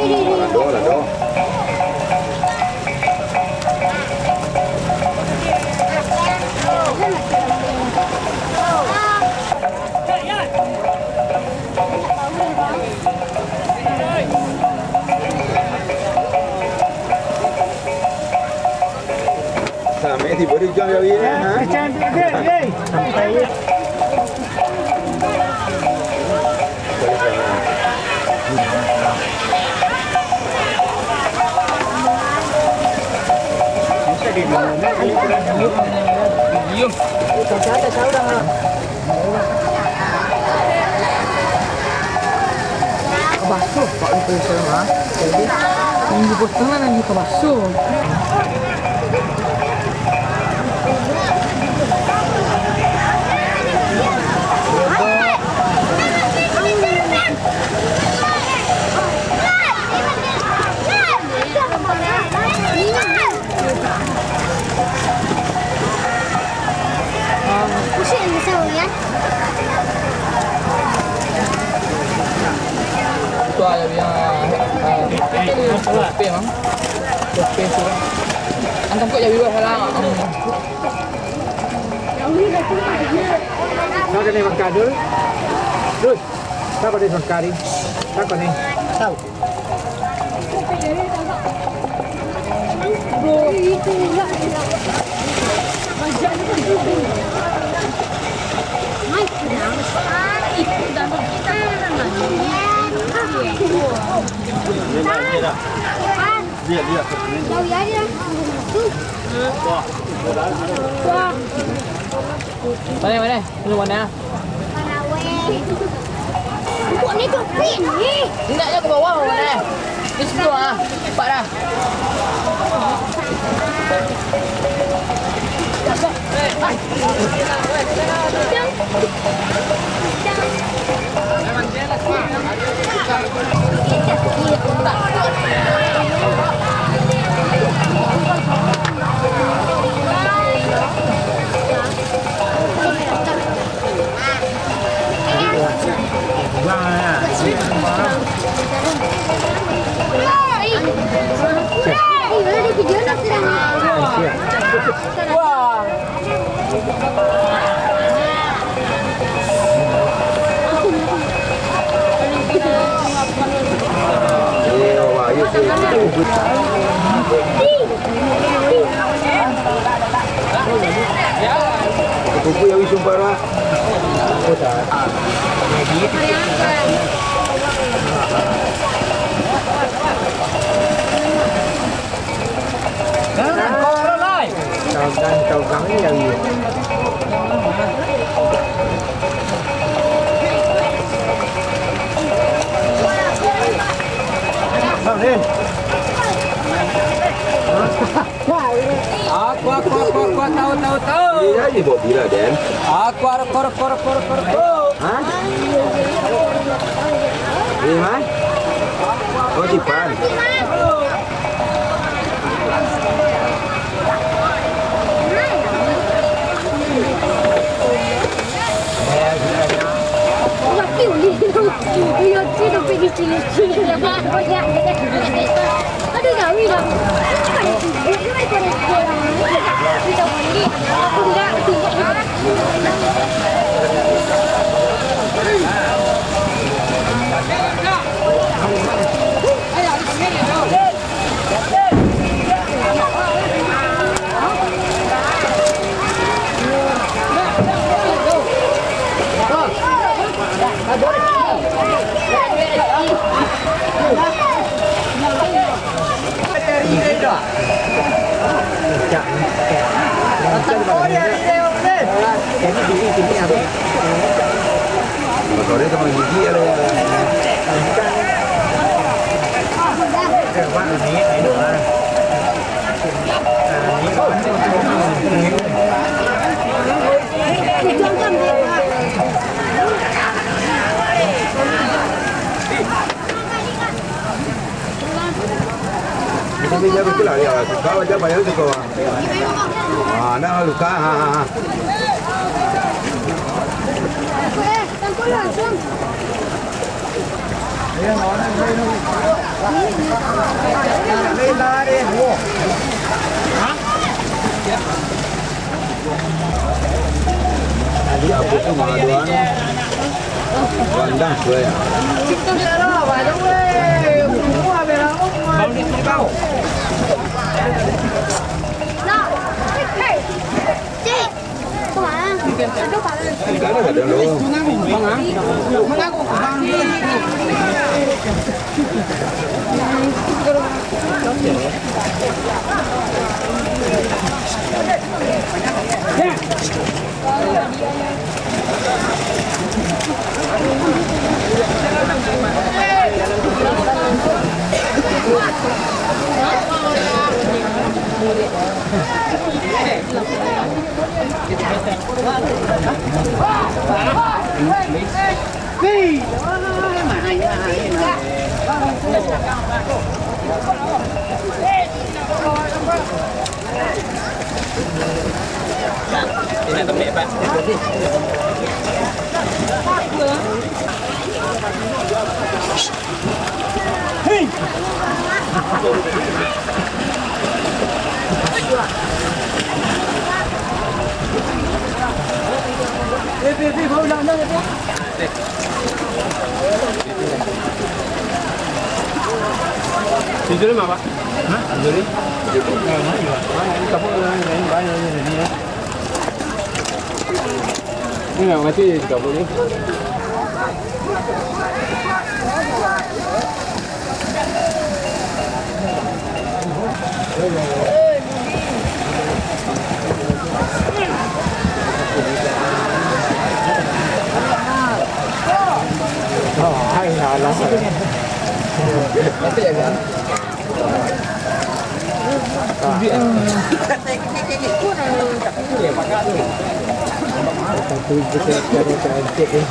Là đó. Sao mẹ thì bữa đi cho đi hả? Bakso, Pak itu sama. Jadi minggu pertama nanti ke bakso. Itu ada yang tope mang, tope sih. Antam kok jadi halang. Nó cái này bằng cà đứa. Rồi, sao có đây bằng cà đi? Sao còn này? Sao? Mana mana? Lu mana? Buat ni tu pin ni. Hendaknya ke bawah mana? Di situ ah. Cepat dah. Wah. Kuku yang isung parah. Tàu gắn là gì? Vâng lên. Tahu. Gì đó gì bộ gì là đen? Hả? Gì hả? Có chị Phan. Kalau dia teman gigi ada yang Bisa betul lah ya. Kau aja bayar tu kau. Ah, nak luka. Tangkul langsung. Tadi aku tuh maduan. Bandang gue ya. Chị, quả đâu phải là Cái này là đường luôn. Ini tempat Pak. Tidur di mana, Pak? Hah? Tidur di? Kamu lain banyak ini ya. Ini nggak mati di kamu ini. Oh, hay là Mati ya kan? satu kita cara cantik ni.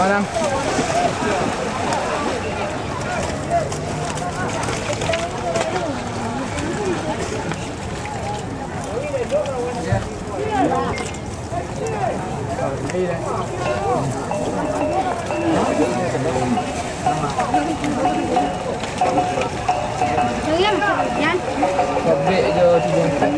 Parang. Yan. Gabi je tiga empat.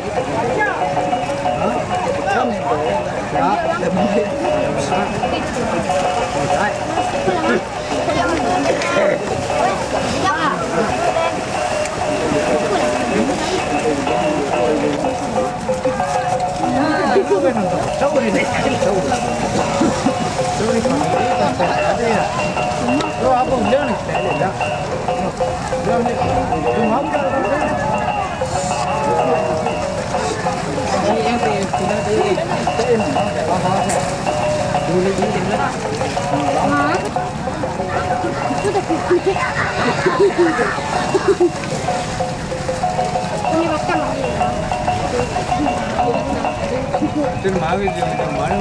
Ini makan lagi. Trên má cái gì mà bán.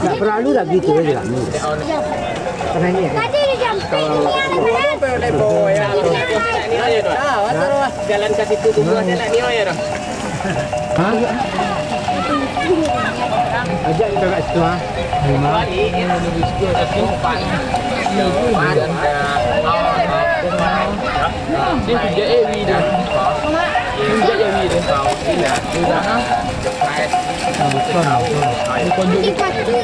Tak perlu lagi tu je lah. Karena ni. Tadi di jam Jalan ke situ tu buat jalan ni ya dah. Ha? Ajak kita kat situ ha. Ini kacil.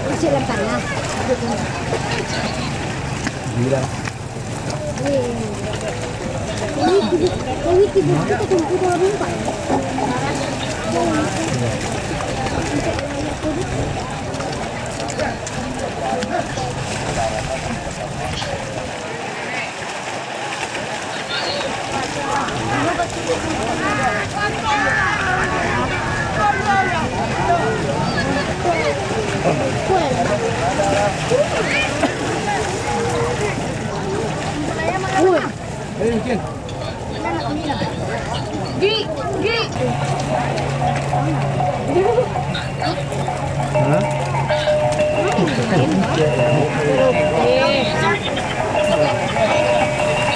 Masih lepas lah. Gila. Ini kita tunggu dulu Pak. Ini mungkin.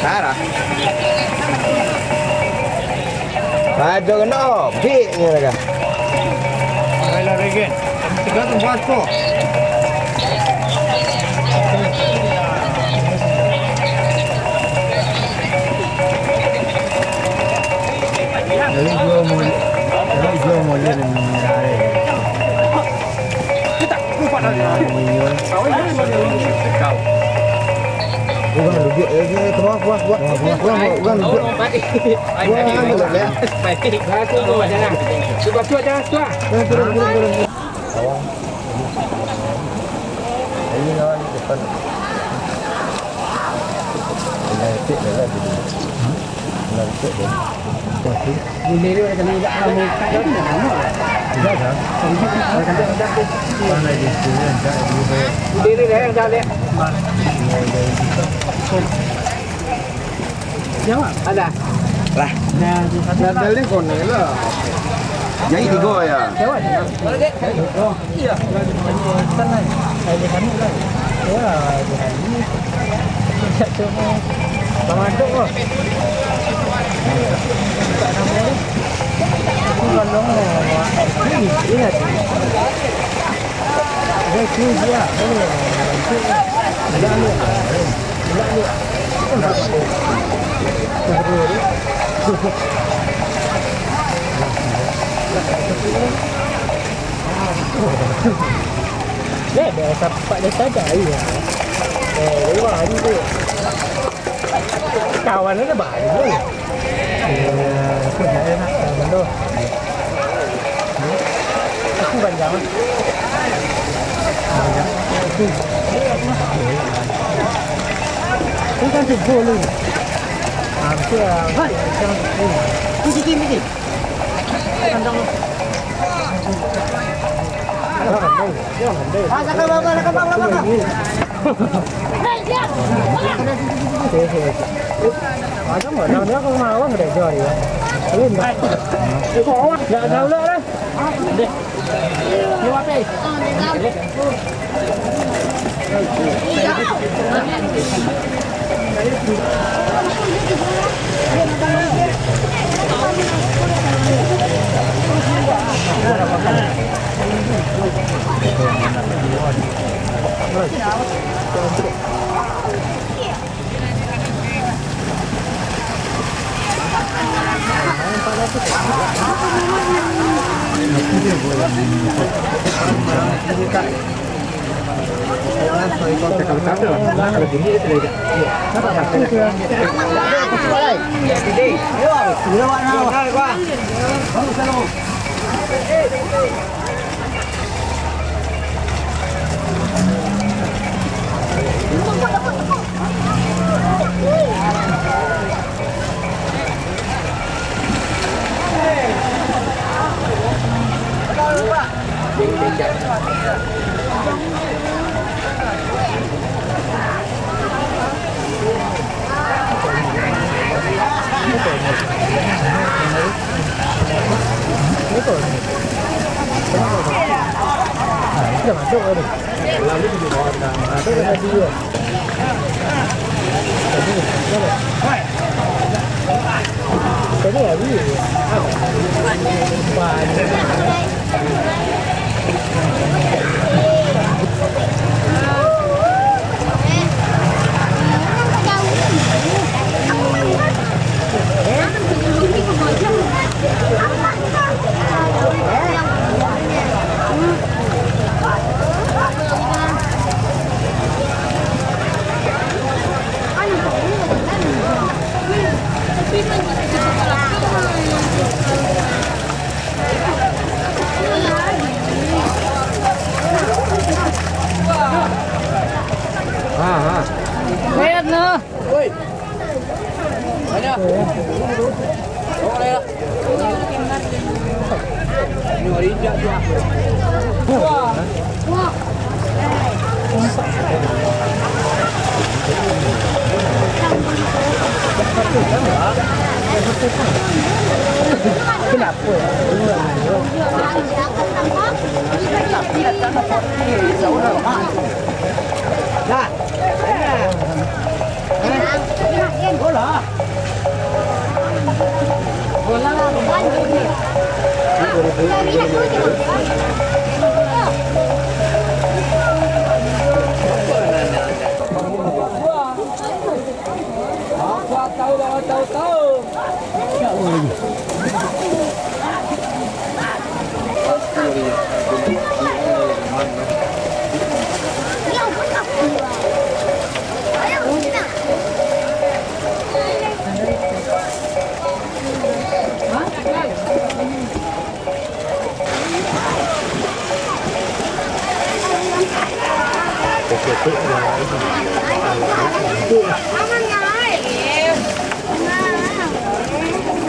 Sarah. Ada kena big ni lagi. Kalau lagi. Tiga tu buat kok. Jadi jual mula ni ada. Kita lupa dah. Awak ini mana? Bukan lebih, bukan lebih. Cuba jangan. Turun. Ini kawan depan. Ini tik dah jadi. Ini tik dah. Ini dia kena tak kamu kat dah kamu. Dah dah. Mana di sini dah di. Ini dia yang dah lihat. Jawab. Ada. Lah. Dah ni kau ni lah. Jadi tiga ya. Jawab. Oh, iya. Sana. Saya kami lah. Ya, ini. Cuma Banganduk kok. Tak nama ni. Bukan dong. Ingat. Dia dia. Dia sampai dia saja ya. Wah ni tu. Kawan dia banyak tu. Aku nak kawan tu. Aku banyak. Ini kan tu lu. Hampir. Hai. Ini. Kandang. Ada mana dia kau mau nggak jual ya? Belum dah. Dah dah lah. Deh. Ni apa?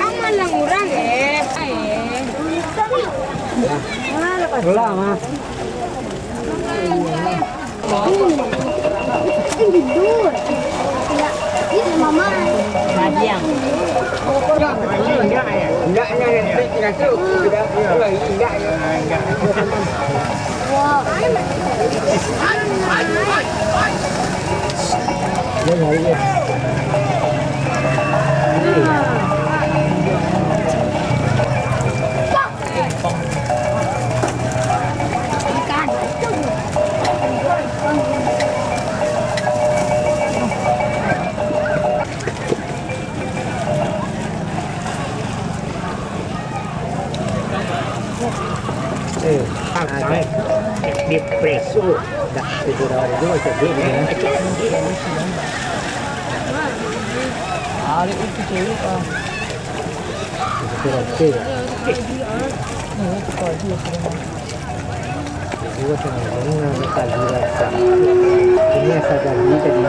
Aman lang orang Ulang ah. tidur. Ini mama. Madiang. Wow. Dia preso. Dah itu dah dua sebelum ni. Ada itu cewek ah. Dua tengah mana nak dirasa. Ini saja ni tadi.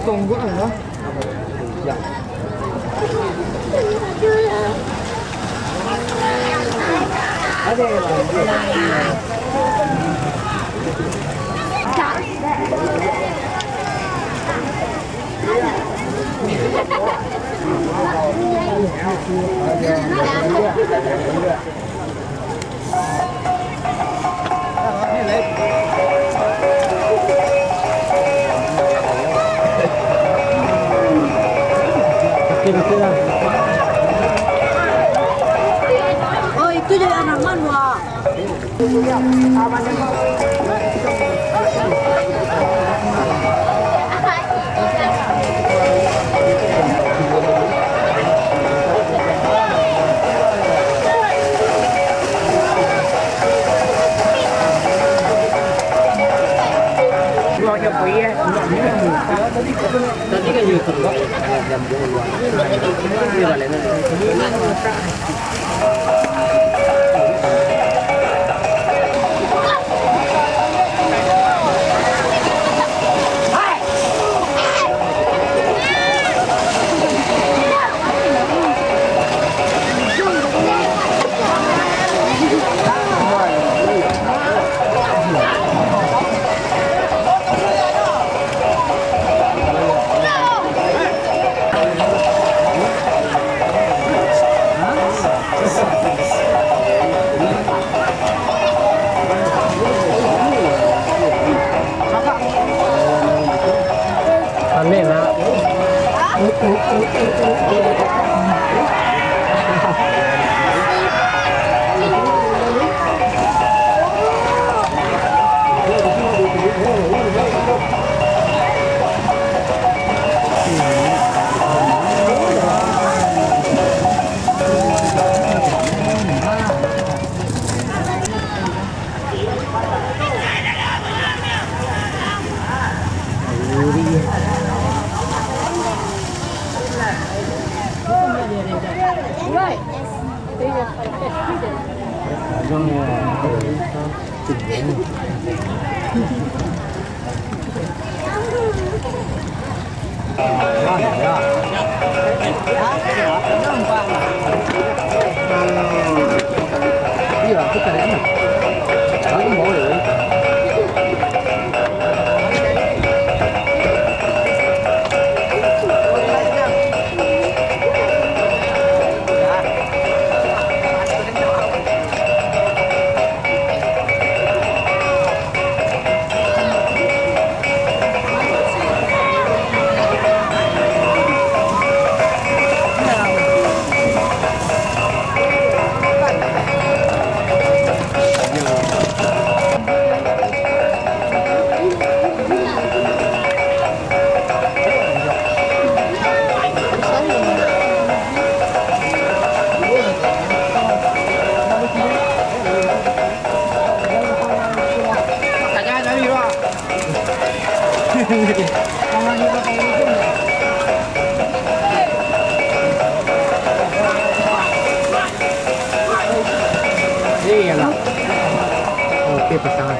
Tunggu ya. Ya. Ada. Oh itu jadi anak manwa. Tadi kan YouTube kok. Aneh nak. Iya, aku cari enak. Aku mau ya. Iya lah. Oke pasangan.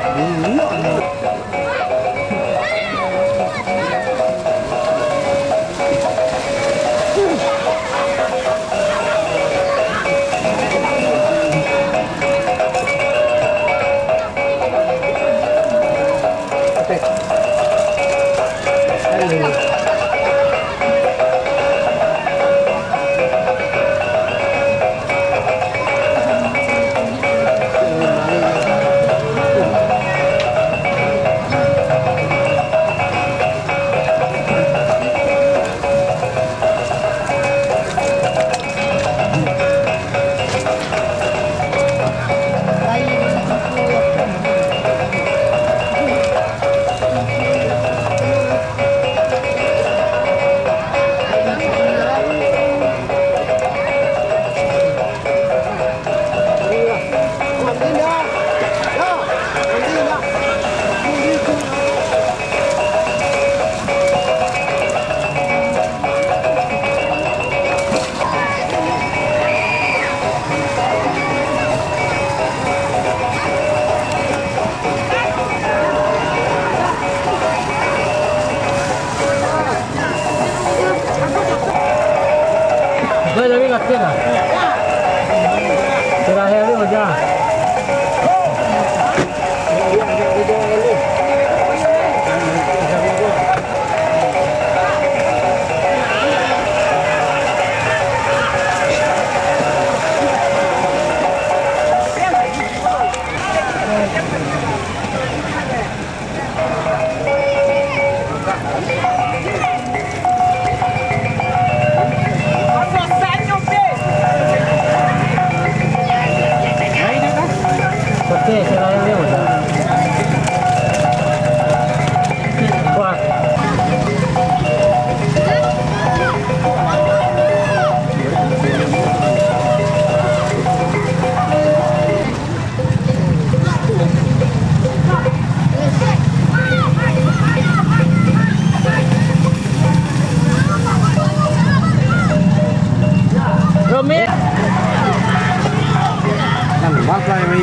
Bắt lại mày.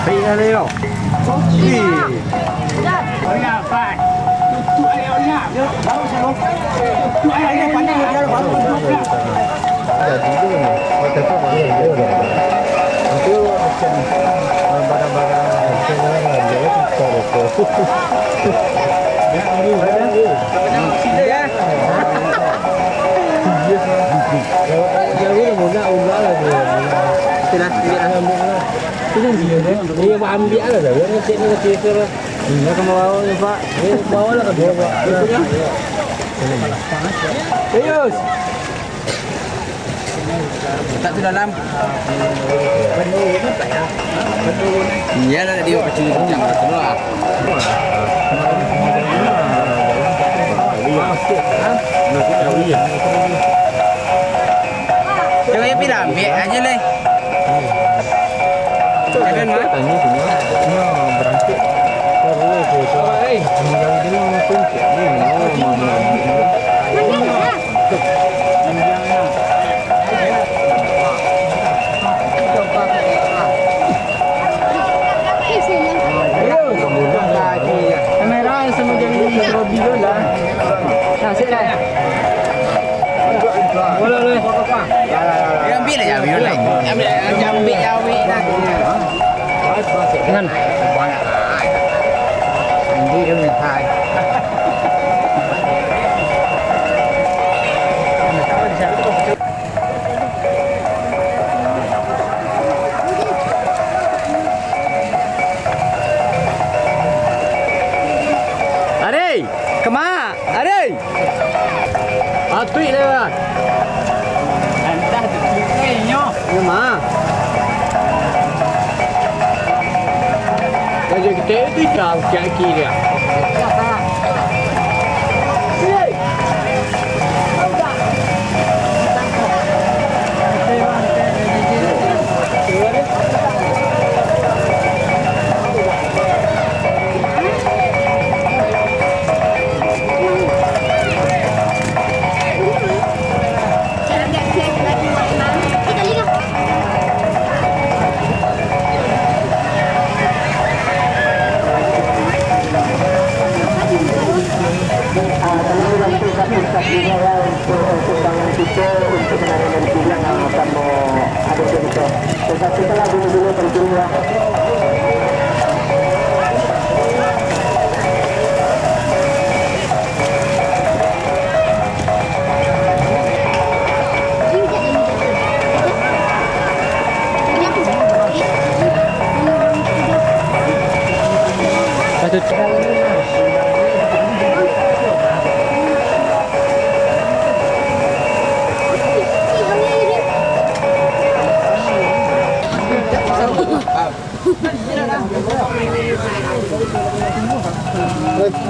Bị ra đây đâu? Gì? Cái gì vậy? Đi vào ăn bĩa là rồi, nó chuyện nó chia sẻ rồi. Nó không bao nhiêu vậy? Đi bao là còn nhiều vậy. Serius. Tak tu dalam. Iya lah dia kecil yang semua. Jangan yang pilih ambil aja leh. Jangan mah. Tanya semua. Berangkat. Tinggal di mana pun kamera sama jadi Robi lah. Nah, sila. Boleh boleh. Dia ambil aja ambil leh. Ambil jawi dah. Dengan Banyak. Ini dia punya thai. Adei, kemana? Adei. Atui lewat. Entah tu kayaknya. Kemana? Jadi kita itu jauh kaki dia.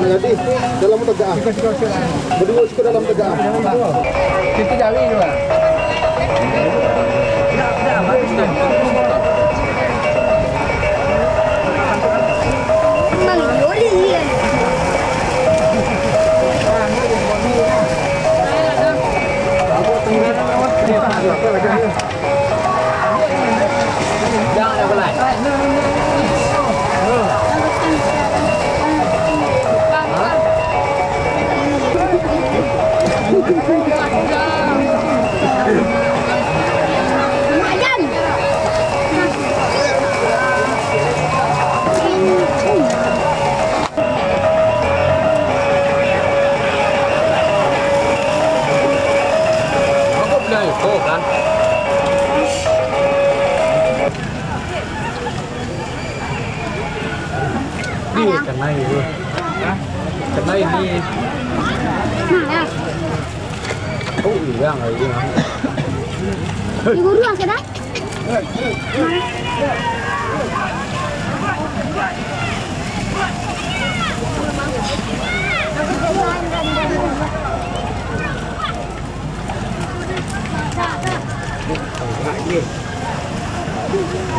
Jadi dalam tegaan. Berdua suka dalam tegaan. Kita jawi juga. Jangan ada belai. Lumayan. Aku bilang itu kan. Kena itu. Kena ini. Mana? Oh, hilang lagi. Di guru yang sedang?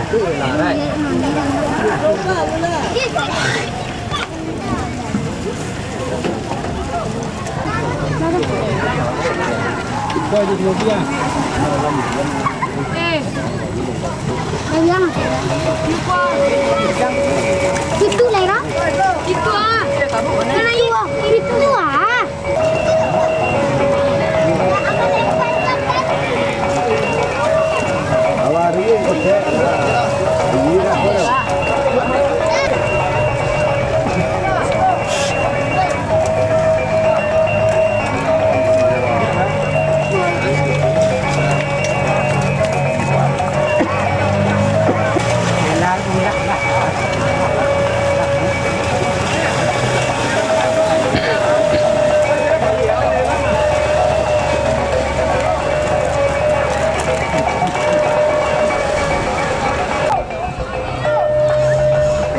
Itu là đây. Coi được nhiều kia. yang itu lerang itu ah karena itu ah Awari oke. Iya,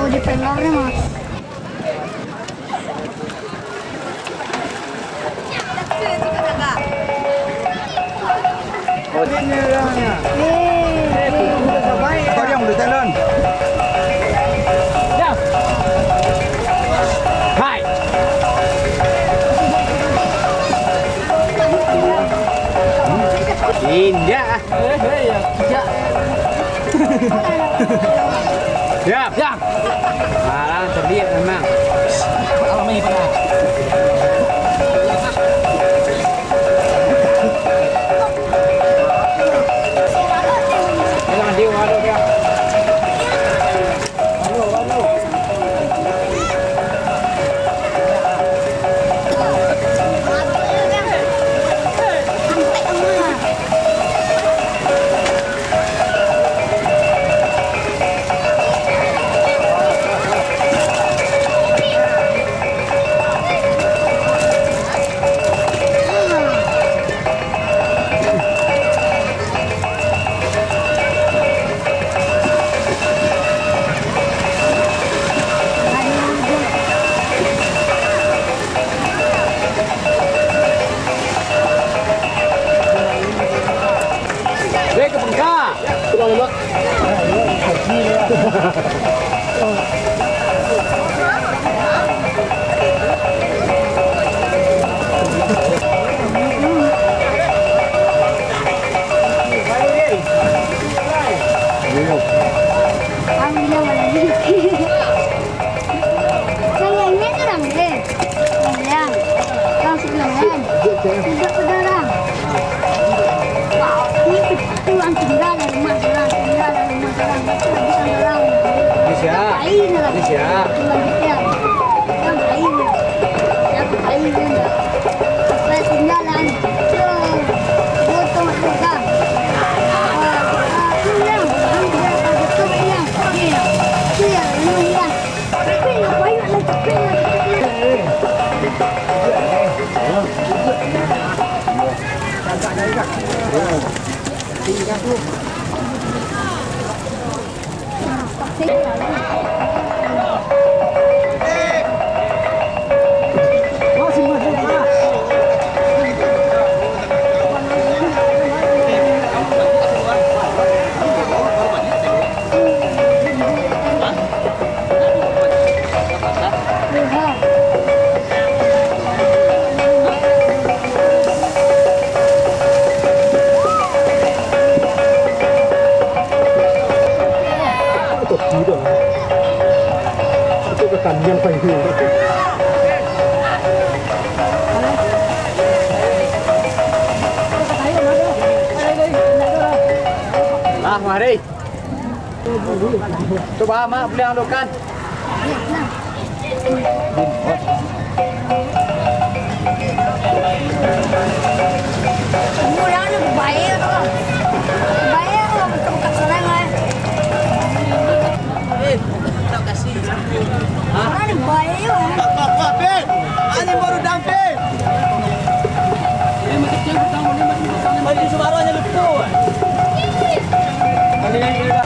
oh di pelornya mas Kau yang udah jalan. Hai. Indah. Siap, siap. Malah terdiam memang. Alami pernah. Jangan dia waduh ya. Ke Bengka. alhamdulillah lagi sayangnya kurang deh sayang langsung langsung tidak udara ini tulang tinggal dari rumah orang tinggal dari rumah orang nggak bisa orang Bisa. lain lah Bisa. tulang kita yang lain yang lain enggak apa tinggalan potong juga pulang ambil betul pulang iya iya iya tapi ngapain lagi tapi Itu kekandian pengen. Ah, mari. Coba mak beli andokan. Murahnya bayar kok. Bayar kok betul kat seorang lah. Tak kasih. Orang ni bayar. Ani baru damping. Ini kecil pertama ni bagi suaranya lepuh. Ini yang kita.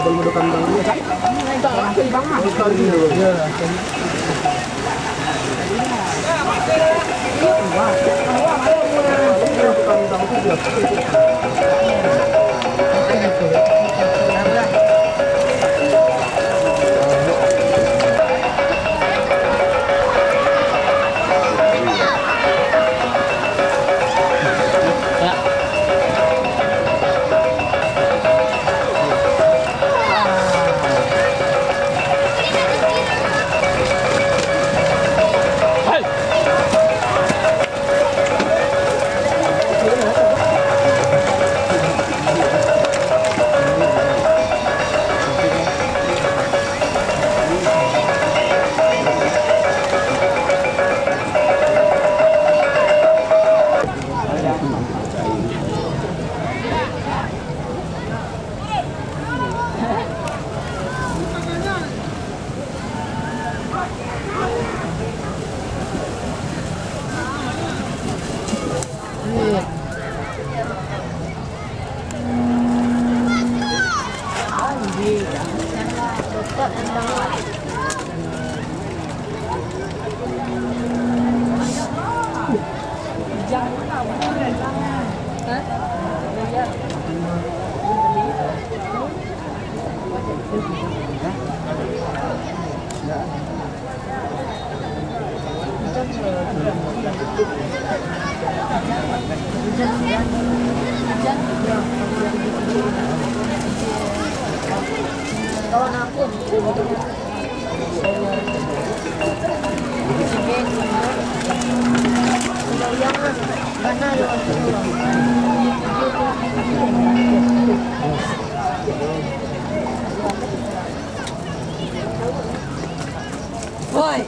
Belum kandang dia kan? Tak lah, kau bang ah. Ya. Kandang tu dia. Kawan aku. Jangan, karena Woi.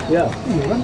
Ya, iya kan?